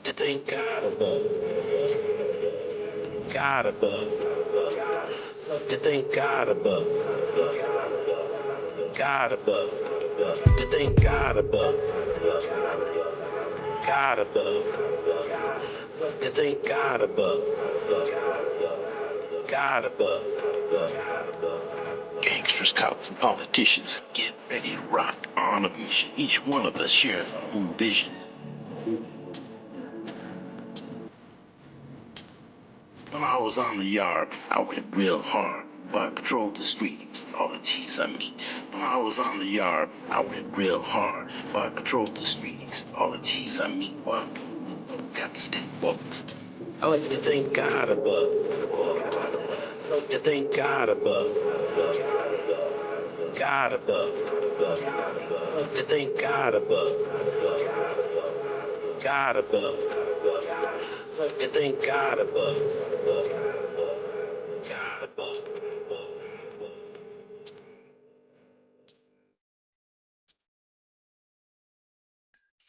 The thing got above. Got above. The thing got above. Got above. The thing got above. Got above. The thing got above. Got above. Gangsters, cops, and politicians, get ready to rock on a mission. Each one of us shares our own vision. When I was on the yard, I went real hard. But I patrolled the streets, all the G's I meet. When I was on the yard, I went real hard. But I patrolled the streets, all the G's I meet. Well, got to stay woke. I like to thank God above. To thank God above. God above. To thank God above. God above. To thank God above. God above.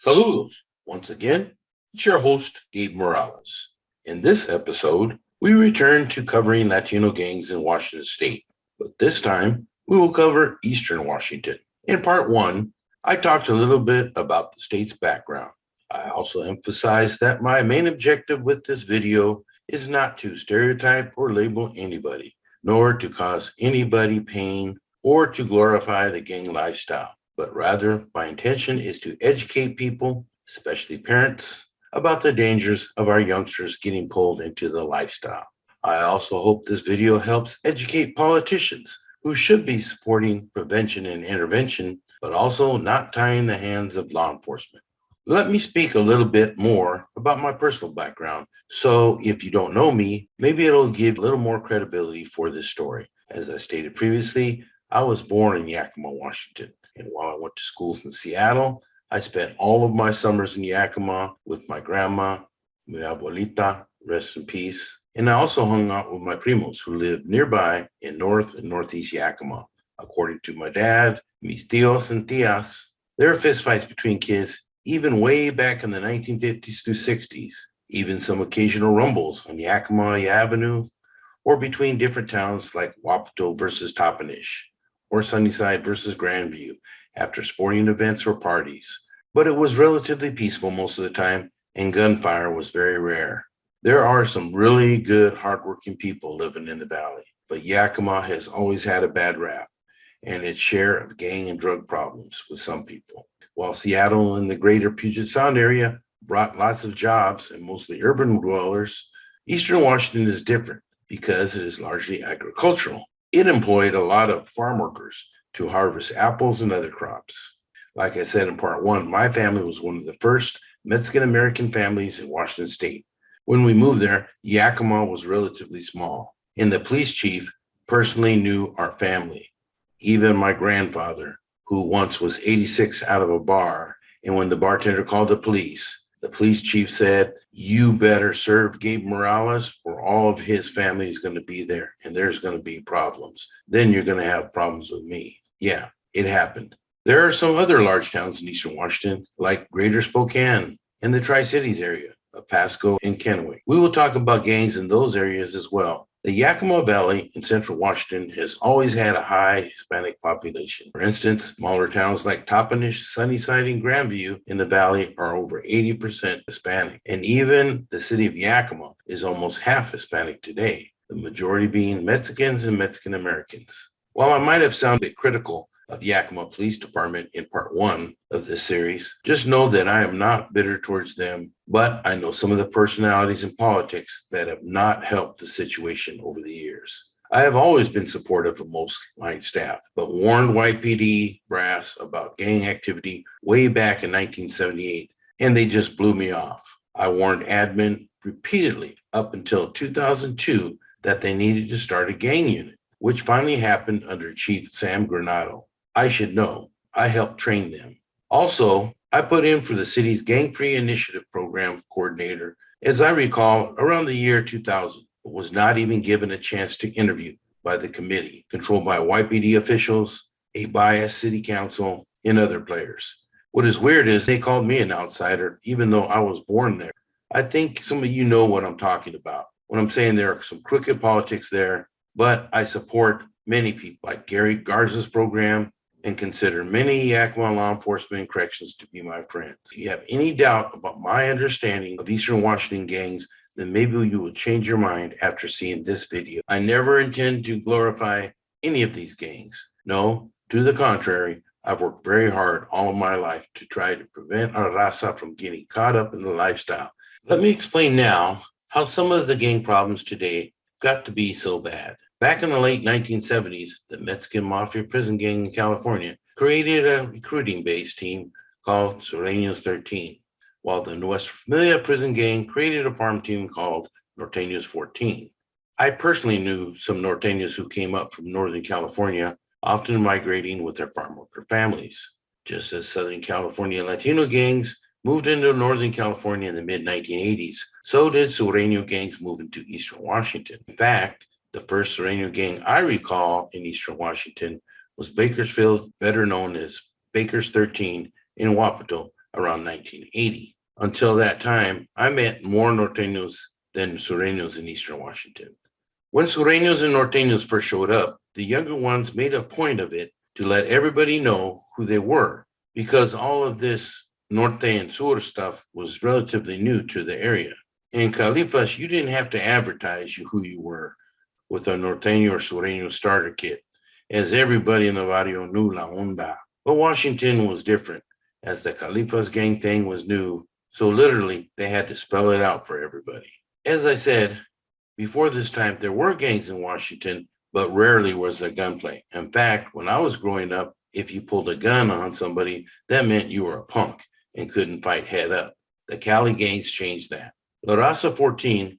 Saludos. Once again, it's your host, Gabe Morales. In this episode, we return to covering Latino gangs in Washington State, but this time we will cover Eastern Washington. In part one, I talked a little bit about the state's background. I also emphasized that my main objective with this video is not to stereotype or label anybody, nor to cause anybody pain or to glorify the gang lifestyle. But rather, my intention is to educate people, especially parents, about the dangers of our youngsters getting pulled into the lifestyle. I also hope this video helps educate politicians who should be supporting prevention and intervention, but also not tying the hands of law enforcement. Let me speak a little bit more about my personal background, so if you don't know me, maybe it'll give a little more credibility for this story. As I stated previously, I was born in Yakima, Washington. And while I went to schools in Seattle, I spent all of my summers in Yakima with my grandma, mi abuelita, rest in peace. And I also hung out with my primos who lived nearby in North and Northeast Yakima. According to my dad, mis tios and tias, there were fistfights between kids even way back in the 1950s through 60s, even some occasional rumbles on Yakima Avenue or between different towns like Wapato versus Toppenish, or Sunnyside versus Grandview after sporting events or parties. But it was relatively peaceful most of the time, and gunfire was very rare. There are some really good, hardworking people living in the valley, but Yakima has always had a bad rap and its share of gang and drug problems with some people. While Seattle and the greater Puget Sound area brought lots of jobs and mostly urban dwellers, Eastern Washington is different because it is largely agricultural. It employed a lot of farm workers to harvest apples and other crops. Like I said in part one, my family was one of the first Mexican-American families in Washington State. When we moved there, Yakima was relatively small, and the police chief personally knew our family. Even my grandfather, who once was 86 out of a bar, and when the bartender called the police chief said, "You better serve Gabe Morales or all of his family is going to be there and there's going to be problems. Then you're going to have problems with me." Yeah, it happened. There are some other large towns in Eastern Washington, like Greater Spokane and the Tri-Cities area of Pasco and Kennewick. We will talk about gangs in those areas as well. The Yakima Valley in central Washington has always had a high Hispanic population. For instance, smaller towns like Toppenish, Sunnyside, and Grandview in the valley are over 80% Hispanic. And even the city of Yakima is almost half Hispanic today, the majority being Mexicans and Mexican Americans. While I might have sounded a bit critical of the Yakima Police Department in part one of this series, just know that I am not bitter towards them, but I know some of the personalities in politics that have not helped the situation over the years. I have always been supportive of most line staff, but warned YPD brass about gang activity way back in 1978, and they just blew me off. I warned admin repeatedly up until 2002 that they needed to start a gang unit, which finally happened under Chief Sam Granado. I should know. I helped train them. Also, I put in for the city's Gang-Free Initiative Program coordinator, as I recall, around the year 2000, but was not even given a chance to interview by the committee, controlled by YPD officials a biased city council, and other players. What is weird is they called me an outsider, even though I was born there. I think some of you know what I'm talking about when I'm saying there are some crooked politics there, but I support many people like Gary Garza's program and consider many Yakima law enforcement and corrections to be my friends. If you have any doubt about my understanding of Eastern Washington gangs, then maybe you will change your mind after seeing this video. I never intend to glorify any of these gangs. No, to the contrary, I've worked very hard all of my life to try to prevent our raza from getting caught up in the lifestyle. Let me explain now how some of the gang problems today got to be so bad. Back in the late 1970s, the Mexican Mafia prison gang in California created a recruiting-based team called Sureños 13, while the West Familia prison gang created a farm team called Norteños 14. I personally knew some Norteños who came up from Northern California, often migrating with their farm worker families. Just as Southern California Latino gangs moved into Northern California in the mid-1980s, so did Sureño gangs move into Eastern Washington. In fact, the first Sureño gang I recall in Eastern Washington was Bakersfield, better known as Baker's 13 in Wapato around 1980. Until that time, I met more Norteños than Sureños in Eastern Washington. When Sureños and Norteños first showed up, the younger ones made a point of it to let everybody know who they were, because all of this Norte and Sur stuff was relatively new to the area. In Califas, you didn't have to advertise who you were with a Norteño or Sureño starter kit, as everybody in the barrio knew la onda. But Washington was different, as the Califas gang thing was new, so literally they had to spell it out for everybody. As I said, before this time, there were gangs in Washington, but rarely was there gunplay. In fact, when I was growing up, if you pulled a gun on somebody, that meant you were a punk and couldn't fight head up. The Cali gangs changed that. Lorasa 14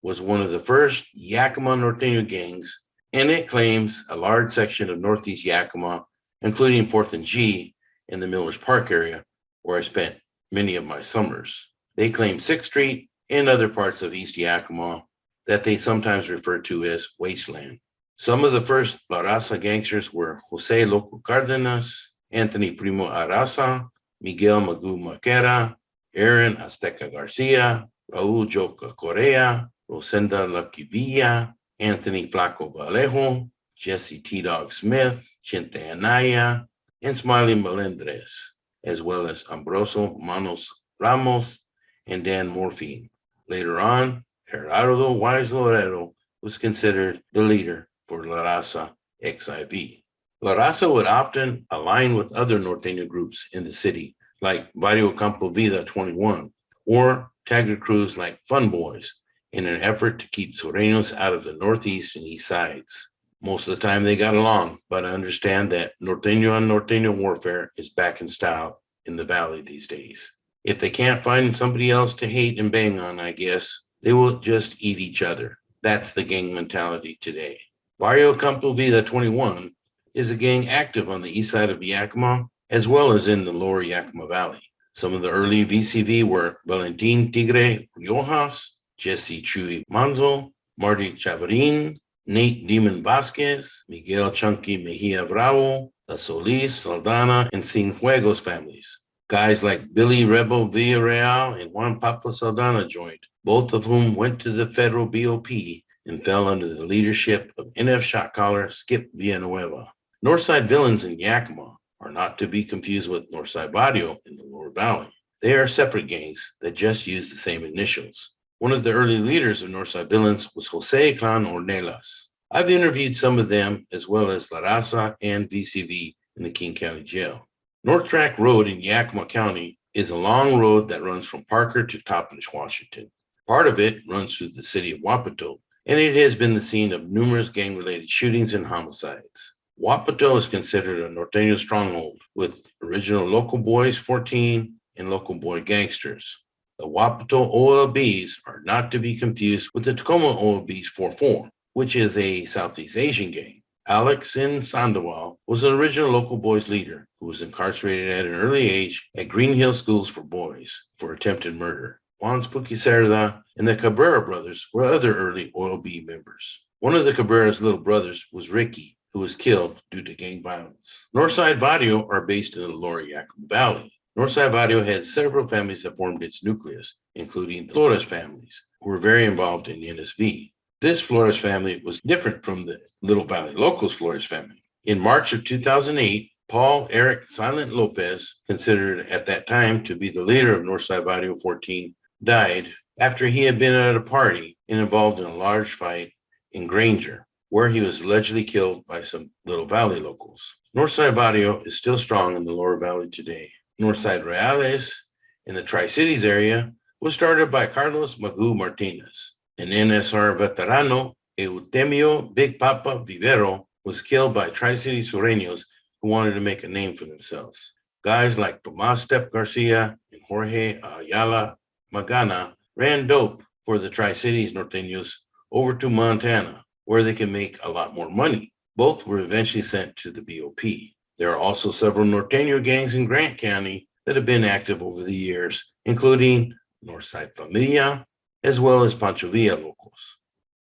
was one of the first Yakima Norteño gangs, and it claims a large section of Northeast Yakima, including 4th and G in the Millers Park area, where I spent many of my summers. They claim 6th Street and other parts of East Yakima that they sometimes refer to as wasteland. Some of the first Lorasa gangsters were Jose Loco Cárdenas, Anthony Primo Arasa, Miguel Magu Maquera, Aaron Azteca Garcia, Raul Joka Correa, Rosenda Lucky Villa, Anthony Flaco Vallejo, Jesse T-Dog Smith, Chente Anaya, and Smiley Melendrez, as well as Ambroso Manos Ramos and Dan Morphine. Later on, Gerardo Wise Loredo was considered the leader for La Raza XIV. La Raza would often align with other Norteño groups in the city, like Barrio Campo Vida 21, or Taggart crews like Fun Boys, in an effort to keep Sureños out of the northeast and east sides. Most of the time they got along, but I understand that Norteño on Norteño warfare is back in style in the valley these days. If they can't find somebody else to hate and bang on, I guess, they will just eat each other. That's the gang mentality today. Barrio Campo Vida 21 is a gang active on the east side of Yakima, as well as in the lower Yakima Valley. Some of the early VCV were Valentin Tigre Riojas, Jesse Chuy Manzo, Marty Chavarin, Nate Demon Vasquez, Miguel Chunky Mejia Bravo, the Solis, Saldana, and Cienfuegos families. Guys like Billy Rebel Villarreal and Juan Papa Saldana joined, both of whom went to the federal BOP and fell under the leadership of NF shot caller Skip Villanueva. Northside villains in Yakima are not to be confused with Northside Barrio in the lower valley. They are separate gangs that just use the same initials. One of the early leaders of Northside villains was Jose Clan Ornelas. I've interviewed some of them, as well as La Raza and VCV in the King County Jail. North Track Road in Yakima County is a long road that runs from Parker to Toppenish, Washington. Part of it runs through the city of Wapato, and it has been the scene of numerous gang-related shootings and homicides. Wapato is considered a Norteño stronghold, with original Local Boys 14 and Local Boy gangsters. The Wapato OLBs are not to be confused with the Tacoma OLBs 44, which is a Southeast Asian gang. Alex N. Sandoval was an original Local Boys leader who was incarcerated at an early age at Green Hill Schools for Boys for attempted murder. Juan Spooky Cerda and the Cabrera brothers were other early OLB members. One of the Cabrera's little brothers was Ricky, who was killed due to gang violence. Northside Barrio are based in the Lower Yakima Valley. Northside Barrio had several families that formed its nucleus, including the Flores families, who were very involved in NSV. This Flores family was different from the Little Valley Locals Flores family. In March of 2008, Paul Eric Silent Lopez, considered at that time to be the leader of Northside Barrio 14, died after he had been at a party and involved in a large fight in Granger, where he was allegedly killed by some Little Valley locals. Northside Barrio is still strong in the Lower Valley today. Northside Reales in the Tri-Cities area was started by Carlos Magoo Martinez. An NSR veterano, Eutemio Big Papa Vivero, was killed by Tri-City Sureños who wanted to make a name for themselves. Guys like Tomas Step Garcia and Jorge Ayala Magana ran dope for the Tri-Cities Norteños over to Montana, where they can make a lot more money. Both were eventually sent to the BOP. There are also several Norteño gangs in Grant County that have been active over the years, including Northside Familia, as well as Pancho Villa locals.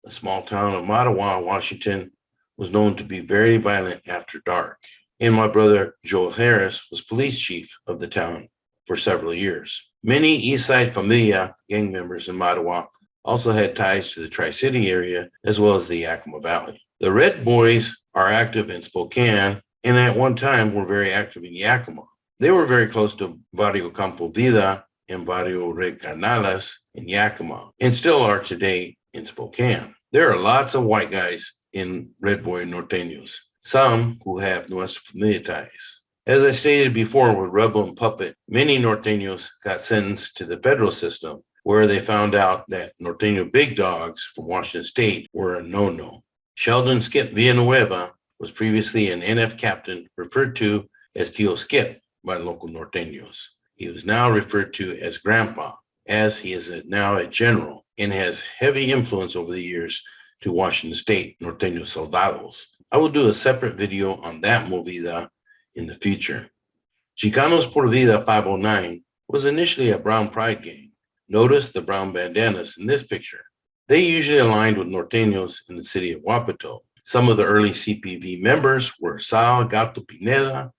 The small town of Mattawa, Washington, was known to be very violent after dark. And my brother Joel Harris was police chief of the town for several years. Many Eastside Familia gang members in Mattawa also had ties to the Tri-City area as well as the Yakima Valley. The Red Boys are active in Spokane and at one time were very active in Yakima. They were very close to Barrio Campo Vida and Barrio Recanales in Yakima and still are today in Spokane. There are lots of white guys in Red Boy Norteños, some who have Nuestra Familia ties. As I stated before with Rebel and Puppet, many Norteños got sentenced to the federal system where they found out that Norteño big dogs from Washington State were a no-no. Sheldon Skip Villanueva was previously an NF captain referred to as Tio Skip by local Norteños. He was now referred to as Grandpa, as he is now a general and has heavy influence over the years to Washington State Norteño soldados. I will do a separate video on that movida in the future. Chicanos Por Vida 509 was initially a brown pride gang. Notice the brown bandanas in this picture. They usually aligned with Norteños in the city of Wapato. Some of the early CPV members were Sal Gato Pineda,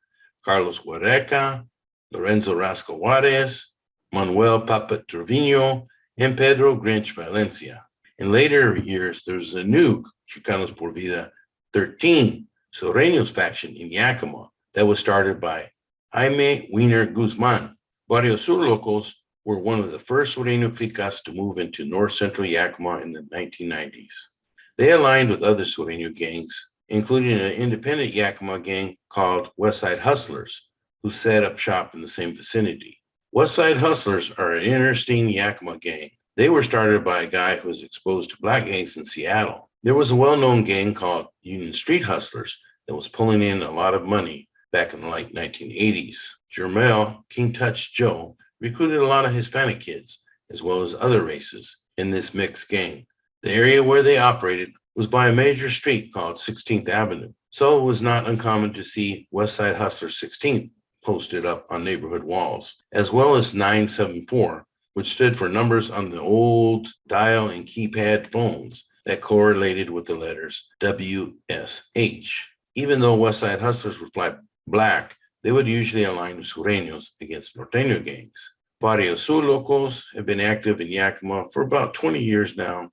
Carlos Huereca, Lorenzo Rasco Juarez, Manuel Papat Trevino, and Pedro Grinch Valencia. In later years, there was a new Chicanos Por Vida 13 Sureños faction in Yakima that was started by Jaime Wiener Guzman. Barrio Sur locals were one of the first Sureño clicas to move into north central Yakima in the 1990s. They aligned with other Sureño gangs, including an independent Yakima gang called Westside Hustlers, who set up shop in the same vicinity. Westside Hustlers are an interesting Yakima gang. They were started by a guy who was exposed to black gangs in Seattle. There was a well-known gang called Union Street Hustlers that was pulling in a lot of money back in the late 1980s. Jermel King Touch Joe recruited a lot of Hispanic kids, as well as other races, in this mixed gang. The area where they operated was by a major street called 16th Avenue, so it was not uncommon to see Westside Hustler 16th posted up on neighborhood walls, as well as 974, which stood for numbers on the old dial and keypad phones that correlated with the letters WSH. Even though Westside Hustlers would fly black, they would usually align with Sureños against Norteño gangs. Barrio Sur locals have been active in Yakima for about 20 years now,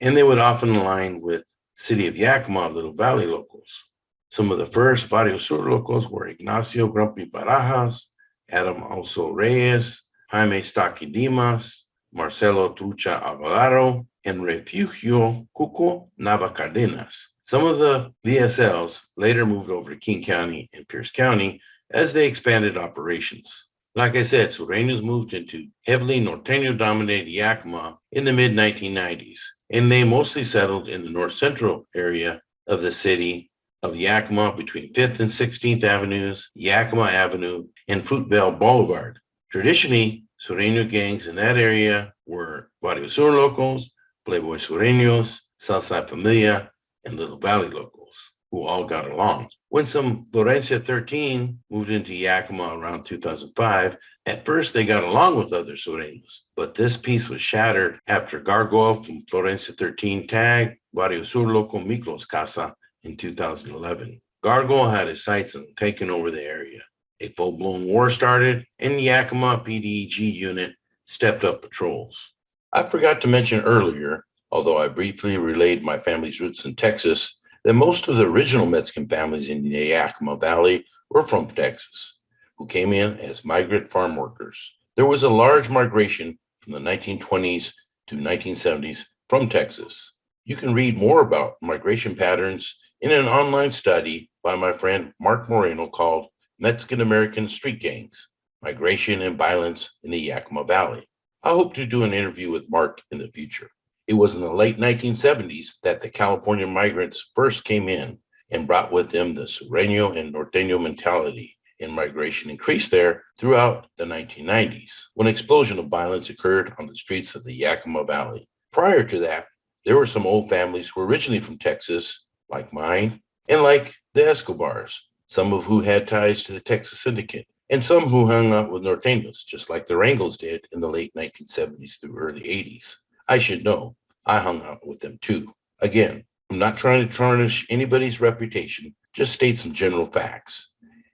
and they would often align with City of Yakima Little Valley locals. Some of the first Barrio Sur locals were Ignacio Grumpy Barajas, Adam Also Reyes, Jaime Stocky Dimas, Marcelo Trucha Avalaro, and Refugio Cuco Nava Cardenas. Some of the VSLs later moved over to King County and Pierce County as they expanded operations. Like I said, Sureños moved into heavily Norteño-dominated Yakima in the mid-1990s, and they mostly settled in the north-central area of the city of Yakima between 5th and 16th Avenues, Yakima Avenue, and Fruitvale Boulevard. Traditionally, Sureño gangs in that area were Barrio Sur locals, Playboy Sureños, Southside Familia, and Little Valley locals, who all got along. When some Florencia 13 moved into Yakima around 2005, at first they got along with other Sureños, but this piece was shattered after Gargoyle from Florencia 13 tagged Barrio Sur local Miklos Casa in 2011. Gargoyle had his sights on taking over the area. A full-blown war started, and the Yakima PDG unit stepped up patrols. I forgot to mention earlier, although I briefly relayed my family's roots in Texas, that most of the original Mexican families in the Yakima Valley were from Texas, who came in as migrant farm workers. There was a large migration from the 1920s to 1970s from Texas. You can read more about migration patterns in an online study by my friend Mark Moreno called Mexican American Street Gangs, Migration and Violence in the Yakima Valley. I hope to do an interview with Mark in the future. It was in the late 1970s that the California migrants first came in and brought with them the Sureño and Norteño mentality, and migration increased there throughout the 1990s, when an explosion of violence occurred on the streets of the Yakima Valley. Prior to that, there were some old families who were originally from Texas, like mine, and like the Escobars, some of who had ties to the Texas Syndicate, and some who hung out with Norteños, just like the Rangels did in the late 1970s through early 80s. I should know, I hung out with them too. Again, I'm not trying to tarnish anybody's reputation, just state some general facts.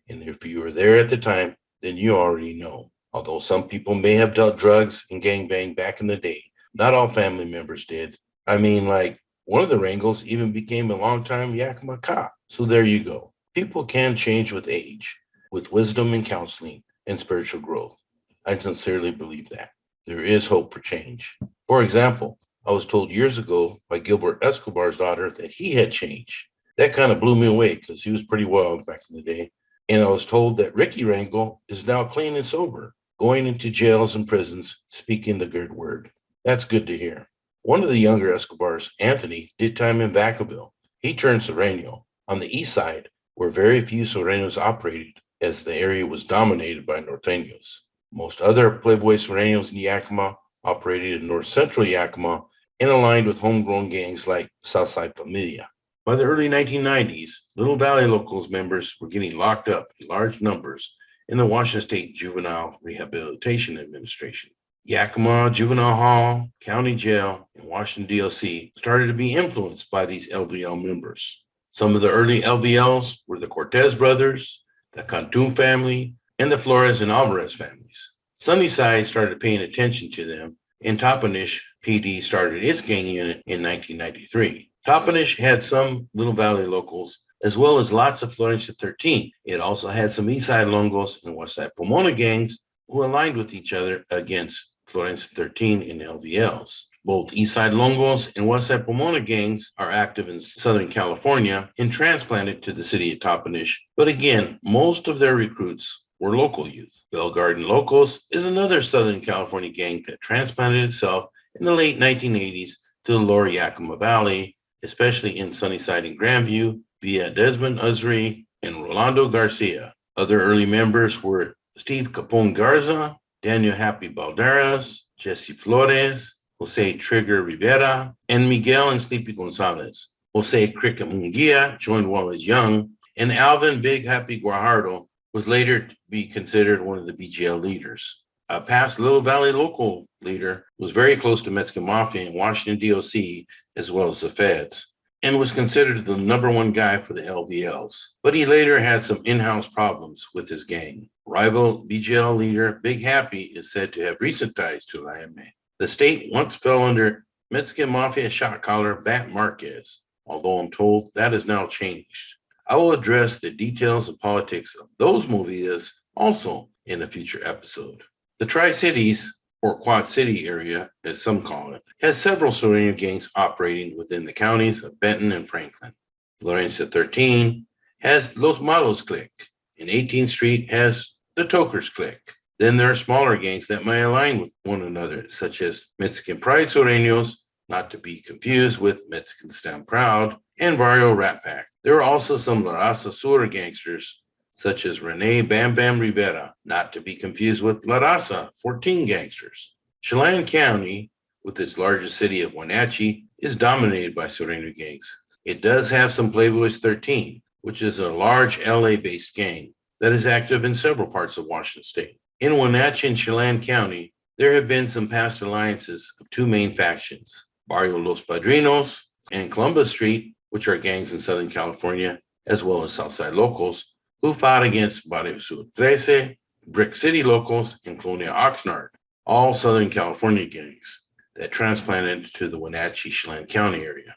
And if you were there at the time, then you already know. Although some people may have dealt drugs and gangbang back in the day, not all family members did. I mean, like, one of the Rangels even became a longtime Yakima cop. So there you go. People can change with age, with wisdom and counseling and spiritual growth. I sincerely believe that. There is hope for change. For example, I was told years ago by Gilbert Escobar's daughter that he had changed. That kind of blew me away because he was pretty wild back in the day. And I was told that Ricky Rangel is now clean and sober, going into jails and prisons, speaking the good word. That's good to hear. One of the younger Escobars, Anthony, did time in Vacaville. He turned Sureño. On the east side, where very few Sureños operated, as the area was dominated by Norteños. Most other Playboy Sureños in Yakima operated in north central Yakima and aligned with homegrown gangs like Southside Familia. By the early 1990s, Little Valley Locals members were getting locked up in large numbers in the Washington State Juvenile Rehabilitation Administration. Yakima Juvenile Hall, County Jail, and Washington DOC started to be influenced by these LVL members. Some of the early LVLs were the Cortez brothers, the Cantun family, and the Flores and Alvarez families. Sunnyside started paying attention to them, and Toppenish PD started its gang unit in 1993. Toppenish had some Little Valley locals, as well as lots of Florencia 13. It also had some Eastside Longos and Westside Pomona gangs who aligned with each other against Florencia 13 and LVLs. Both Eastside Longos and Westside Pomona gangs are active in Southern California and transplanted to the city of Toppenish. But again, most of their recruits were local youth. Bell Garden Locos is another Southern California gang that transplanted itself in the late 1980s to the lower Yakima Valley, especially in Sunnyside and Grandview, via Desmond Usry and Rolando Garcia. Other early members were Steve Capone Garza, Daniel Happy Balderas, Jesse Flores, Jose Trigger Rivera, and Miguel and Sleepy Gonzalez. Jose Cricket Munguia joined Wallace Young, and Alvin Big Happy Guajardo was later to be considered one of the BGL leaders. A past Little Valley local leader was very close to Mexican Mafia and Washington DOC, as well as the feds, and was considered the number one guy for the LVLs. But he later had some in-house problems with his gang. Rival BGL leader Big Happy is said to have recent ties to Miami. The state once fell under Mexican Mafia shot caller Bat Marquez, although I'm told that has now changed. I will address the details and politics of those movies also in a future episode. The Tri-Cities, or Quad City area, as some call it, has several Sureño gangs operating within the counties of Benton and Franklin. Florencia 13 has Los Malos Clique, and 18th Street has the Tokers Clique. Then there are smaller gangs that may align with one another, such as Mexican Pride Sureños, not to be confused with Mexican Stand Proud, and Barrio Rat Pack. There are also some Lorasa Sur gangsters, such as Rene Bam Bam Rivera, not to be confused with Lorasa 14 gangsters. Chelan County, with its largest city of Wenatchee, is dominated by Sureño gangs. It does have some Playboys 13, which is a large LA-based gang that is active in several parts of Washington State. In Wenatchee and Chelan County, there have been some past alliances of two main factions, Barrio Los Padrinos and Columbus Street which are gangs in Southern California, as well as Southside locals, who fought against Barrio Sur 13, Brick City locals, and Colonia Oxnard, all Southern California gangs that transplanted to the Wenatchee-Chelan County area.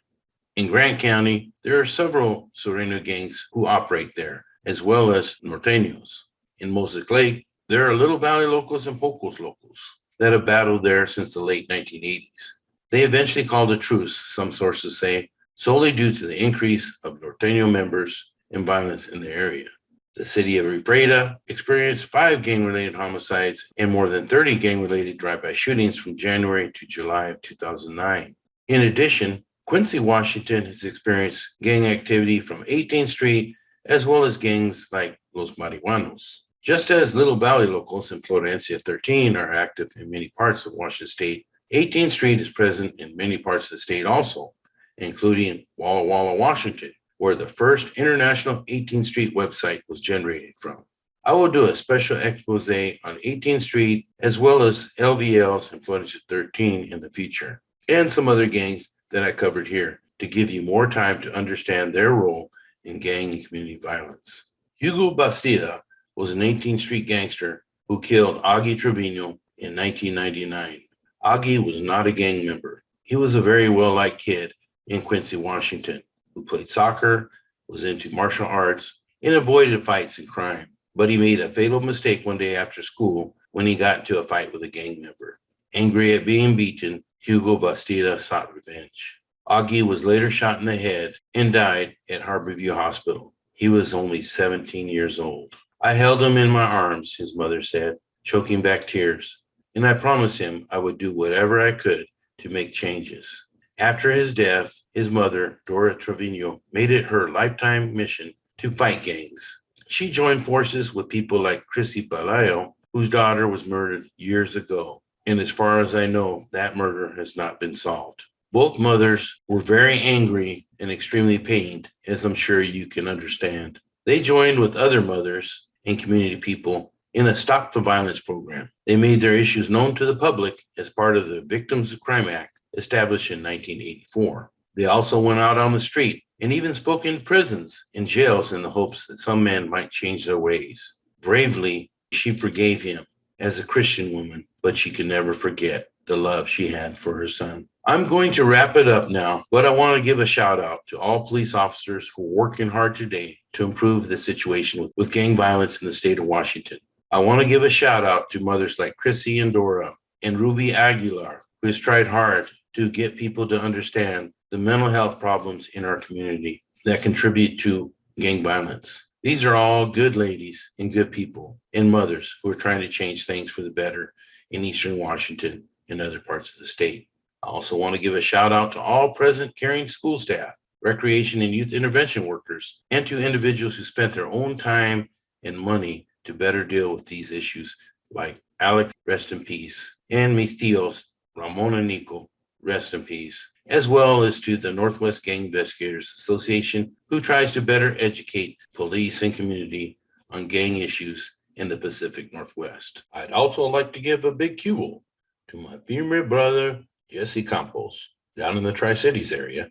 In Grant County, there are several Sureño gangs who operate there, as well as Norteños. In Moses Lake, there are Little Valley locals and Pocos locals that have battled there since the late 1980s. They eventually called a truce, some sources say, solely due to the increase of Norteño members and violence in the area. The city of Ephrata experienced 5 gang-related homicides and more than 30 gang-related drive-by shootings from January to July of 2009. In addition, Quincy, Washington has experienced gang activity from 18th Street, as well as gangs like Los Marihuanos. Just as Little Valley locals in Florencia 13 are active in many parts of Washington State, 18th Street is present in many parts of the state also, including Walla Walla, Washington, where the first international 18th Street website was generated from. I will do a special expose on 18th Street, as well as LVLs in Florencia 13 in the future, and some other gangs that I covered here to give you more time to understand their role in gang and community violence. Hugo Bastida was an 18th Street gangster who killed Augie Trevino in 1999. Augie was not a gang member. He was a very well-liked kid in Quincy, Washington, who played soccer, was into martial arts, and avoided fights and crime. But he made a fatal mistake one day after school when he got into a fight with a gang member. Angry at being beaten, Hugo Bastida sought revenge. Augie was later shot in the head and died at Harborview Hospital. He was only 17 years old. I held him in my arms, his mother said, choking back tears, and I promised him I would do whatever I could to make changes. After his death, his mother, Dora Trevino, made it her lifetime mission to fight gangs. She joined forces with people like Chrissy Palayo, whose daughter was murdered years ago. And as far as I know, that murder has not been solved. Both mothers were very angry and extremely pained, as I'm sure you can understand. They joined with other mothers and community people in a Stop the Violence program. They made their issues known to the public as part of the Victims of Crime Act established in 1984. They also went out on the street and even spoke in prisons and jails in the hopes that some men might change their ways. Bravely, she forgave him as a Christian woman, but she could never forget the love she had for her son. I'm going to wrap it up now, but I want to give a shout out to all police officers who are working hard today to improve the situation with gang violence in the state of Washington. I want to give a shout out to mothers like Chrissy and Dora and Ruby Aguilar, who has tried hard to get people to understand the mental health problems in our community that contribute to gang violence. These are all good ladies and good people and mothers who are trying to change things for the better in Eastern Washington and other parts of the state. I also want to give a shout out to all present caring school staff, recreation and youth intervention workers, and to individuals who spent their own time and money to better deal with these issues, like Alex, rest in peace, and mis tios, Ramon and Nico, rest in peace, as well as to the Northwest Gang Investigators Association, who tries to better educate police and community on gang issues in the Pacific Northwest. I'd also like to give a big cue to my female brother, Jesse Campos, down in the Tri-Cities area,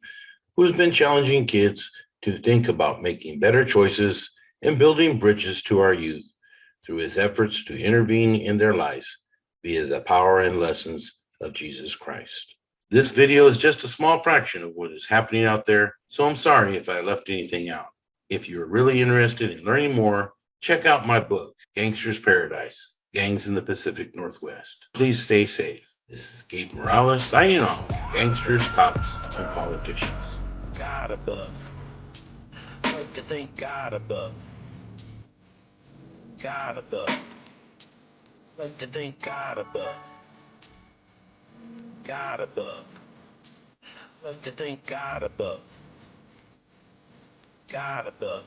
who's been challenging kids to think about making better choices and building bridges to our youth through his efforts to intervene in their lives via the power and lessons of Jesus Christ. This video is just a small fraction of what is happening out there, so I'm sorry if I left anything out. If you're really interested in learning more, check out my book, Gangster's Paradise, Gangs in the Pacific Northwest. Please stay safe. This is Gabe Morales signing off. Gangsters, cops, and politicians. God above. Like to thank God above. God above. Like to thank God above. God above. Like to thank God above. God above.